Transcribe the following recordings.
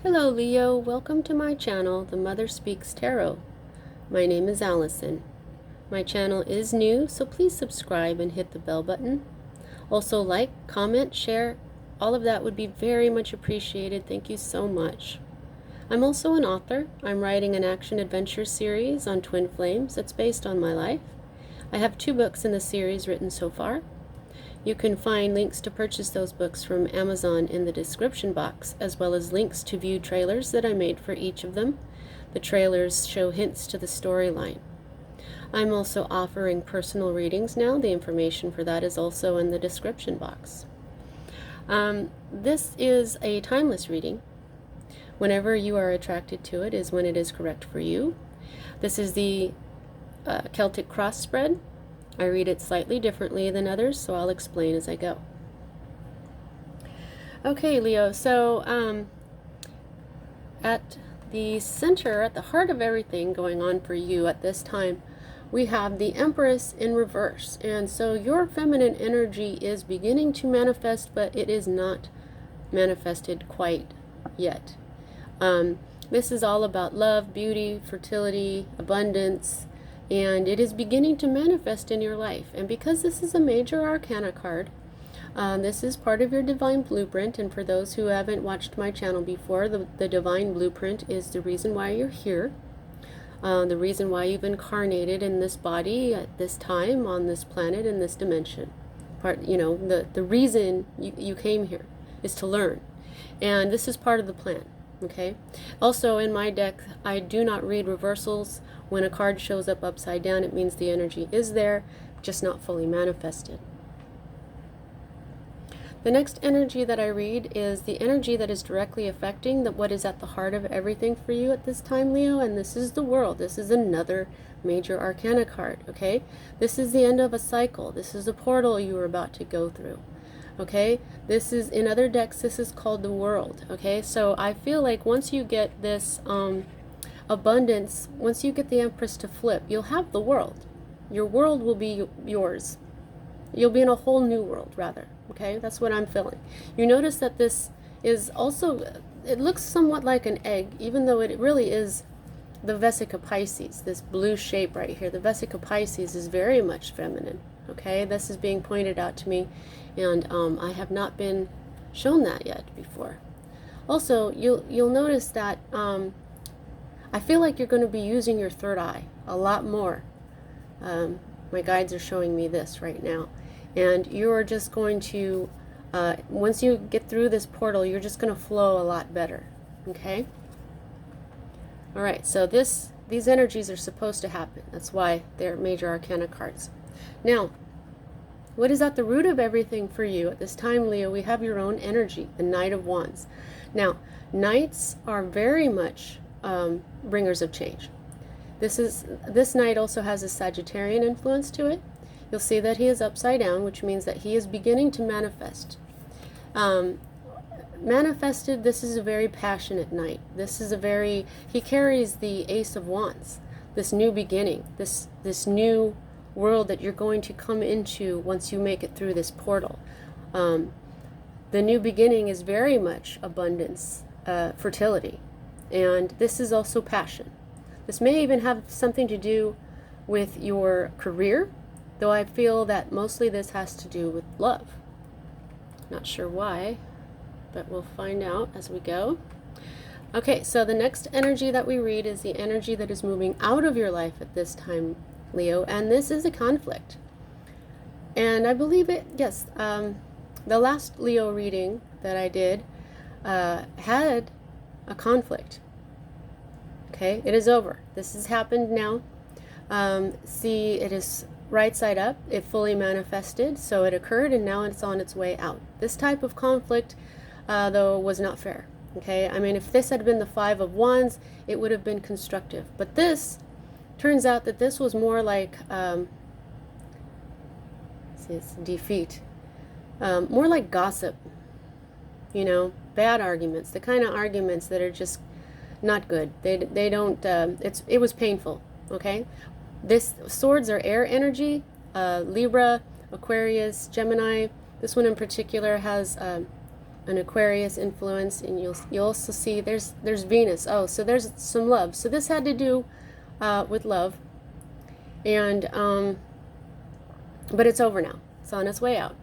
Hello Leo, welcome to my channel, The Mother Speaks Tarot. My name is Allison. My channel is new, so please subscribe and hit the bell button. Also like, comment, share, all of that would be very much appreciated. Thank you so much. I'm also an author. I'm writing an action-adventure series on twin flames that's based on my life. I have 2 books in the series written so far. You can find links to purchase those books from Amazon in the description box, as well as links to view trailers that I made for each of them. The trailers show hints to the storyline. I'm also offering personal readings now. The information for that is also in the description box. This is a timeless reading. Whenever you are attracted to it is when it is correct for you. This is the Celtic cross spread. I read it slightly differently than others, so I'll explain as I go. Okay, Leo, so at the center, at the heart of everything going on for you at this time, we have the Empress in reverse. And so your feminine energy is beginning to manifest, but it is not manifested quite yet. This is all about love, beauty, fertility, abundance, and it is beginning to manifest in your life. And because this is a major arcana card, this is part of your divine blueprint. And for those who haven't watched my channel before, the divine blueprint is the reason why you're here, the reason why you've incarnated in this body at this time on this planet in this dimension. The reason you came here is to learn, and this is part of the plan. Okay. Also, in my deck, I do not read reversals. When a card shows up upside down, it means the energy is there, just not fully manifested. The next energy that I read is the energy that is directly affecting what is at the heart of everything for you at this time, Leo, and this is the World. This is another major arcana card, okay? This is the end of a cycle. This is a portal you are about to go through. Okay, this is, in other decks, this is called the World. Okay, so I feel like once you get this abundance, once you get the Empress to flip, you'll have the world. Your world will be yours. You'll be in a whole new world, rather. Okay, that's what I'm feeling. You notice that this is also, it looks somewhat like an egg, even though it really is the Vesica Pisces, this blue shape right here. The Vesica Pisces is very much feminine. Okay, this is being pointed out to me, and I have not been shown that yet before. Also, you'll notice that I feel like you're going to be using your third eye a lot more. My guides are showing me this right now, and you're just going to once you get through this portal, you're just going to flow a lot better. Okay. All right. So these energies are supposed to happen. That's why they're major arcana cards. Now, what is at the root of everything for you at this time, Leo? We have your own energy, the Knight of Wands. Now, knights are very much bringers of change. This knight also has a Sagittarian influence to it. You'll see that he is upside down, which means that he is beginning to manifest. Manifested, this is a very passionate knight. He carries the Ace of Wands, this new beginning, this new world that you're going to come into once you make it through this portal. The new beginning is very much abundance, fertility, and this is also passion. This may even have something to do with your career, though I feel that mostly this has to do with love. Not sure why, but we'll find out as we go. Okay, so the next energy that we read is the energy that is moving out of your life at this time, Leo, and this is a conflict. And I believe it, yes, the last Leo reading that I did had a conflict. Okay, it is over. This has happened now. See, it is right side up. It fully manifested, so it occurred, and now it's on its way out. This type of conflict, though, was not fair. Okay, I mean, if this had been the Five of Wands, it would have been constructive. But this turns out that this was more like, it's defeat, more like gossip, bad arguments, the kind of arguments that are just not good. They don't, it was painful, okay? Swords are air energy, Libra, Aquarius, Gemini. This one in particular has an Aquarius influence, and you'll also see there's Venus. Oh, so there's some love. So this had to do with love, and but it's over now. It's on its way out.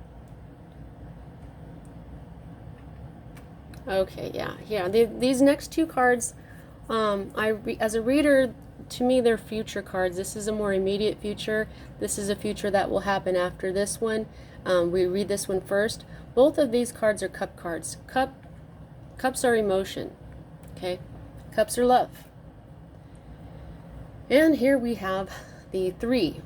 Okay, yeah. These next two cards, as a reader, to me, they're future cards. This is a more immediate future. This is a future that will happen after this one. We read this one first. Both of these cards are cup cards. Cups are emotion. Okay, cups are love. And here we have the three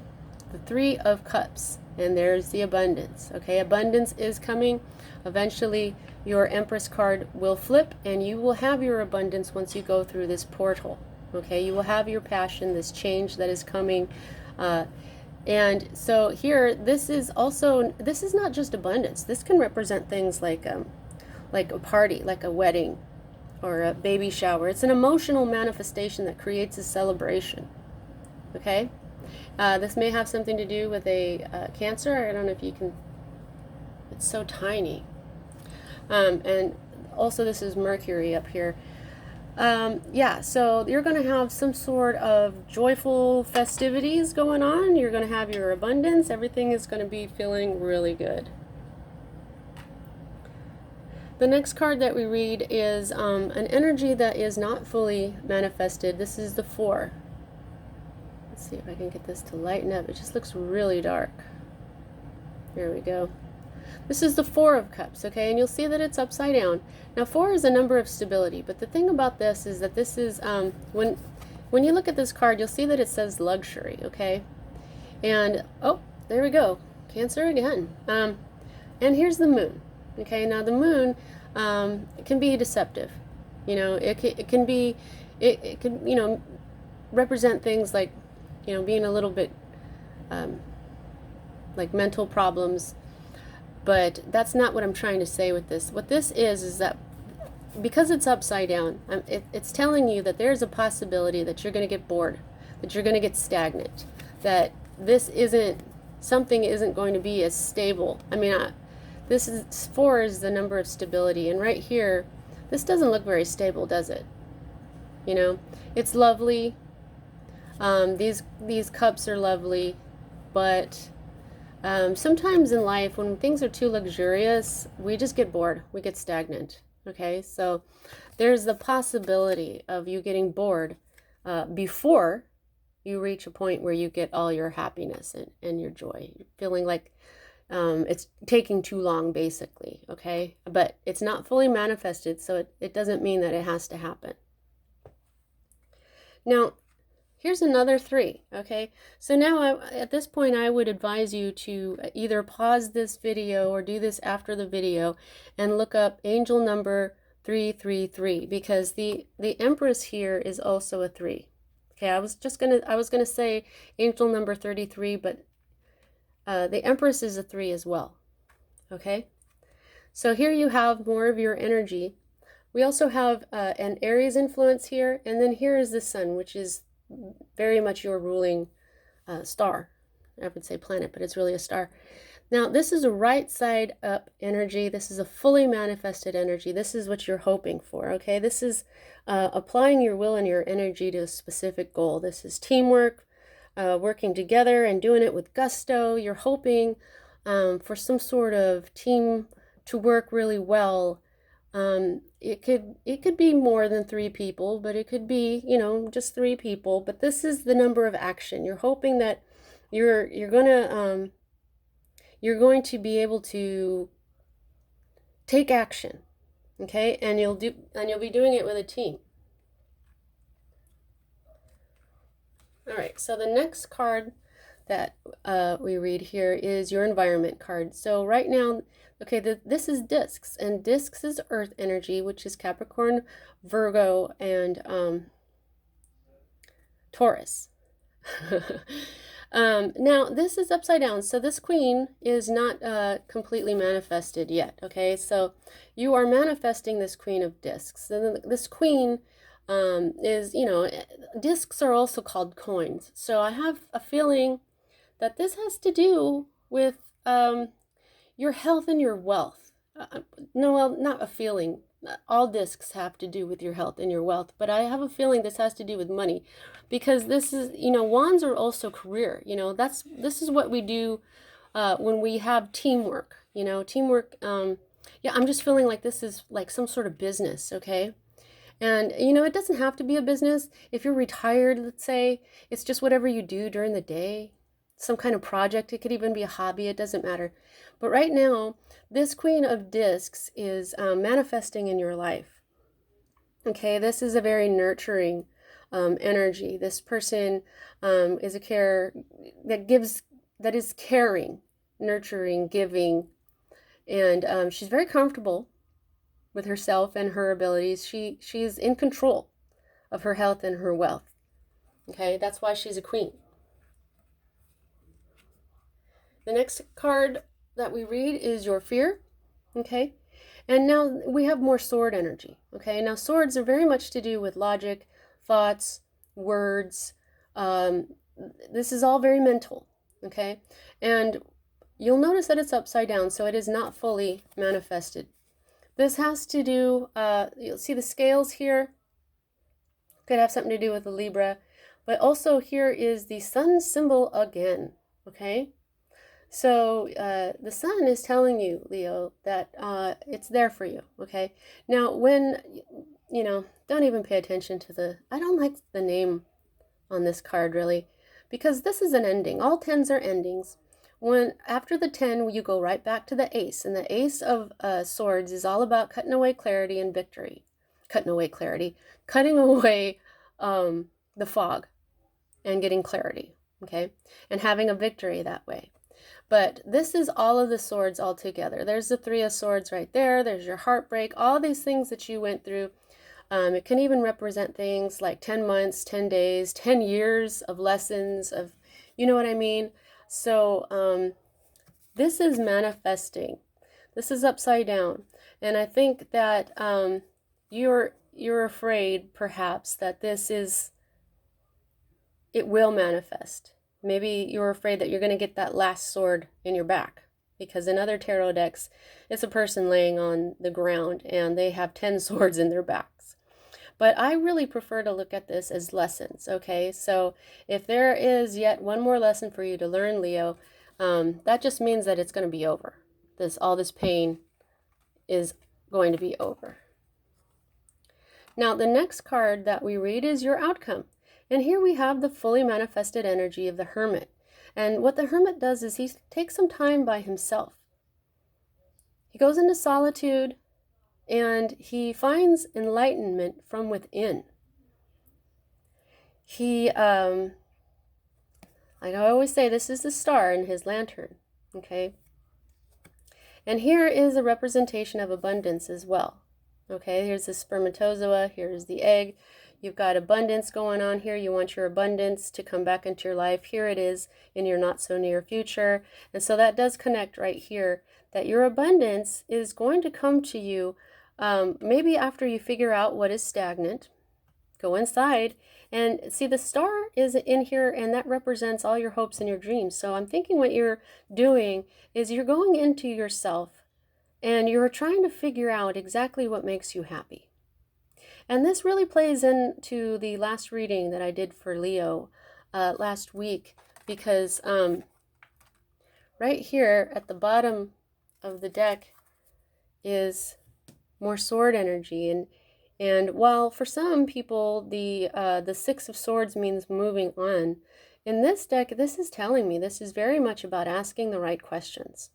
of cups, and there's the abundance. Okay, abundance is coming. Eventually your Empress card will flip, and you will have your abundance once you go through this portal. Okay, you will have your passion, this change that is coming. And so here, this is not just abundance. This can represent things like a party, like a wedding or a baby shower. It's an emotional manifestation that creates a celebration. Okay, this may have something to do with a Cancer. I don't know if you can. It's so tiny. And also this is Mercury up here. Yeah, so you're going to have some sort of joyful festivities going on. You're going to have your abundance. Everything is going to be feeling really good. The next card that we read is an energy that is not fully manifested. This is the 4. Let's see if I can get this to lighten up. It just looks really dark. There we go. This is the 4 of Cups, okay? And you'll see that it's upside down. Now, 4 is a number of stability, but the thing about this is that this is, when you look at this card, you'll see that it says luxury, okay? And, oh, there we go. Cancer again. And here's the moon, okay? Now, the moon it can be deceptive. You know, it can be, it can, you know, represent things like, you know, being a little bit like mental problems. But that's not what I'm trying to say with this. What this is that because it's upside down, it's telling you that there's a possibility that you're going to get bored, that you're going to get stagnant, that something isn't going to be as stable. I mean, this is 4 is the number of stability, and right here, this doesn't look very stable, does it? You know, it's lovely. These cups are lovely, but sometimes in life, when things are too luxurious, we just get bored. We get stagnant. Okay, so there's the possibility of you getting bored before you reach a point where you get all your happiness and your joy, feeling like it's taking too long, basically. Okay, but it's not fully manifested, so it doesn't mean that it has to happen. Now, here's another 3, okay? So now at this point, I would advise you to either pause this video or do this after the video and look up angel number 333, because the Empress here is also a 3. Okay, I was gonna say angel number 33, but the Empress is a 3 as well. Okay? So here you have more of your energy. We also have an Aries influence here, and then here is the Sun, which is very much your ruling star. I would say planet, but it's really a star. Now, this is a right side up energy. This is a fully manifested energy. This is what you're hoping for, okay? This is applying your will and your energy to a specific goal. This is teamwork, working together and doing it with gusto. You're hoping for some sort of team to work really well. It could be more than 3 people, but it could be, you know, just 3 people. But this is the number of action. You're hoping that you're going to be able to take action, okay? And you'll be doing it with a team. All right. So the next card that we read here is your environment card. So right now, okay, this is discs, and discs is earth energy, which is Capricorn, Virgo, and Taurus. Now this is upside down, so this queen is not completely manifested yet. Okay, so you are manifesting this queen of discs, and this queen is, you know, discs are also called coins. So I have a feeling that this has to do with your health and your wealth. No, well, not a feeling. All discs have to do with your health and your wealth, but I have a feeling this has to do with money, because this is, wands are also career. This is what we do when we have teamwork. Teamwork. Yeah, I'm just feeling like this is like some sort of business, okay? And it doesn't have to be a business. If you're retired, let's say, it's just whatever you do during the day, some kind of project. It could even be a hobby, it doesn't matter. But right now, this Queen of Discs is manifesting in your life. Okay, this is a very nurturing energy. This person is a care that is caring, nurturing, giving, and she's very comfortable with herself and her abilities. She's in control of her health and her wealth. Okay, that's why she's a queen. The next card that we read is your fear. Okay, and now we have more sword energy. Okay, now swords are very much to do with logic, thoughts, words. This is all very mental. Okay, and you'll notice that it's upside down, so it is not fully manifested. This has to do, you'll see the scales here, could have something to do with the Libra, but also here is the sun symbol again, okay? So the sun is telling you, Leo, that it's there for you, okay? Now, don't even pay attention to I don't like the name on this card, really, because this is an ending. All 10s are endings. When after the 10, you go right back to the ace, and the ace of swords is all about cutting away clarity and victory. Cutting away the fog and getting clarity, okay, and having a victory that way. But this is all of the swords all together. There's the 3 of swords right there. There's your heartbreak, all these things that you went through. It can even represent things like 10 months, 10 days, 10 years of lessons of, you know what I mean? So this is manifesting. This is upside down. And I think that you're afraid, perhaps, that it will manifest. Maybe you're afraid that you're going to get that last sword in your back. Because in other tarot decks, it's a person laying on the ground and they have 10 swords in their backs. But I really prefer to look at this as lessons, okay? So if there is yet one more lesson for you to learn, Leo, that just means that it's going to be over. All this pain is going to be over. Now, the next card that we read is your outcome. And here we have the fully manifested energy of the Hermit. And what the Hermit does is he takes some time by himself. He goes into solitude and he finds enlightenment from within. He, like I always say, this is the star in his lantern, okay? And here is a representation of abundance as well. Okay, here's the spermatozoa, here's the egg. You've got abundance going on here. You want your abundance to come back into your life. Here it is in your not so near future. And so that does connect right here, that your abundance is going to come to you maybe after you figure out what is stagnant. Go inside and see the star is in here, and that represents all your hopes and your dreams. So I'm thinking what you're doing is you're going into yourself and you're trying to figure out exactly what makes you happy. And this really plays into the last reading that I did for Leo last week, because right here at the bottom of the deck is more sword energy. And while for some people the 6 of swords means moving on, in this deck, this is telling me this is very much about asking the right questions.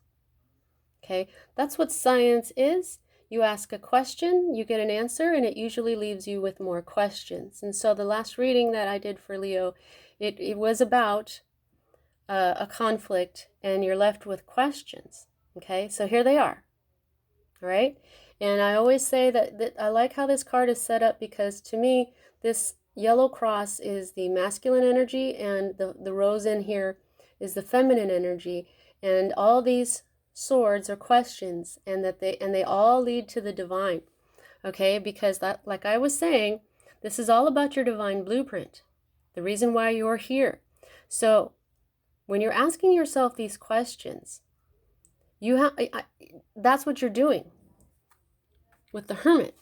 Okay, that's what science is. You ask a question, you get an answer, and it usually leaves you with more questions. And so the last reading that I did for Leo, it was about a conflict, and you're left with questions. Okay, so here they are. All right, and I always say that I like how this card is set up, because to me, this yellow cross is the masculine energy, and the rose in here is the feminine energy, and all these swords are questions, and they all lead to the divine. Okay, because that, like I was saying, this is all about your divine blueprint, the reason why you're here. So when you're asking yourself these questions, That's what you're doing with the Hermit.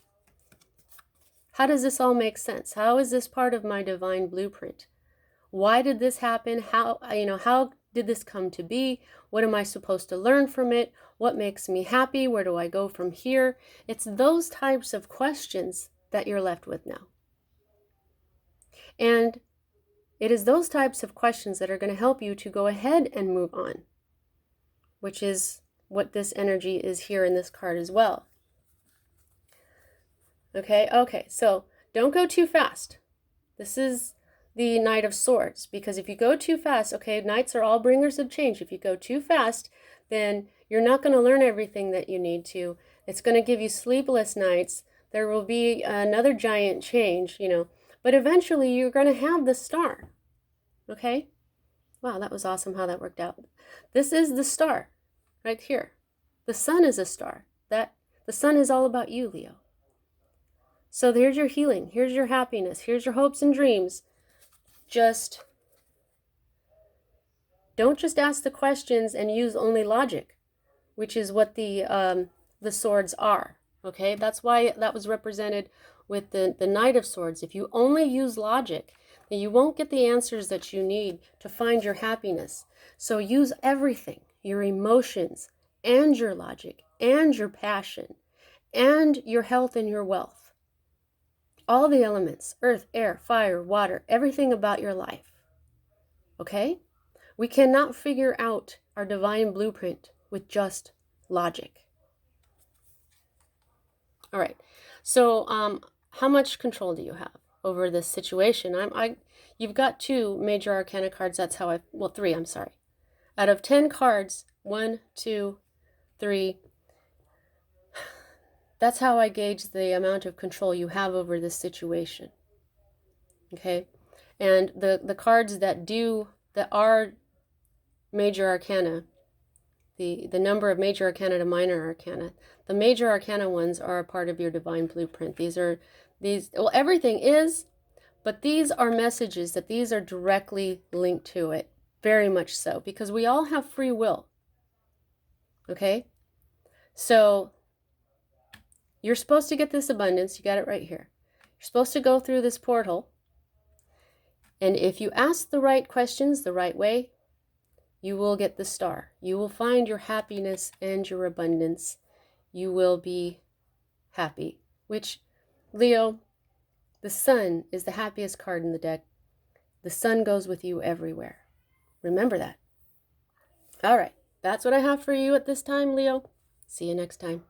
How does this all make sense? How is this part of my divine blueprint? Why did this happen? How did this come to be? What am I supposed to learn from it? What makes me happy? Where do I go from here? It's those types of questions that you're left with now. And it is those types of questions that are going to help you to go ahead and move on, which is what this energy is here in this card as well. Okay, so don't go too fast. This is the Knight of Swords, because if you go too fast, okay, knights are all bringers of change. If you go too fast, then you're not going to learn everything that you need to. It's going to give you sleepless nights. There will be another giant change, but eventually you're going to have the star. Okay? Wow, that was awesome how that worked out. This is the star right here. The sun is a star. The sun is all about you, Leo. So here's your healing. Here's your happiness. Here's your hopes and dreams. Just don't just ask the questions and use only logic, which is what the swords are. Okay, that's why that was represented with the Knight of Swords. If you only use logic, then you won't get the answers that you need to find your happiness. So use everything, your emotions and your logic and your passion and your health and your wealth. All the elements, earth, air, fire, water, everything about your life. Okay? We cannot figure out our divine blueprint with just logic. All right. So, how much control do you have over this situation? You've got 2 major arcana cards. That's how 3, I'm sorry. Out of 10 cards, 1, 2, 3, that's how I gauge the amount of control you have over this situation. Okay? And the cards that are major arcana, the number of major arcana to minor arcana, the major arcana ones are a part of your divine blueprint. Everything is, but these are messages that these are directly linked to it. Very much so, because we all have free will. Okay? So you're supposed to get this abundance. You got it right here. You're supposed to go through this portal. And if you ask the right questions the right way, you will get the star. You will find your happiness and your abundance. You will be happy. Which, Leo, the sun is the happiest card in the deck. The sun goes with you everywhere. Remember that. All right. That's what I have for you at this time, Leo. See you next time.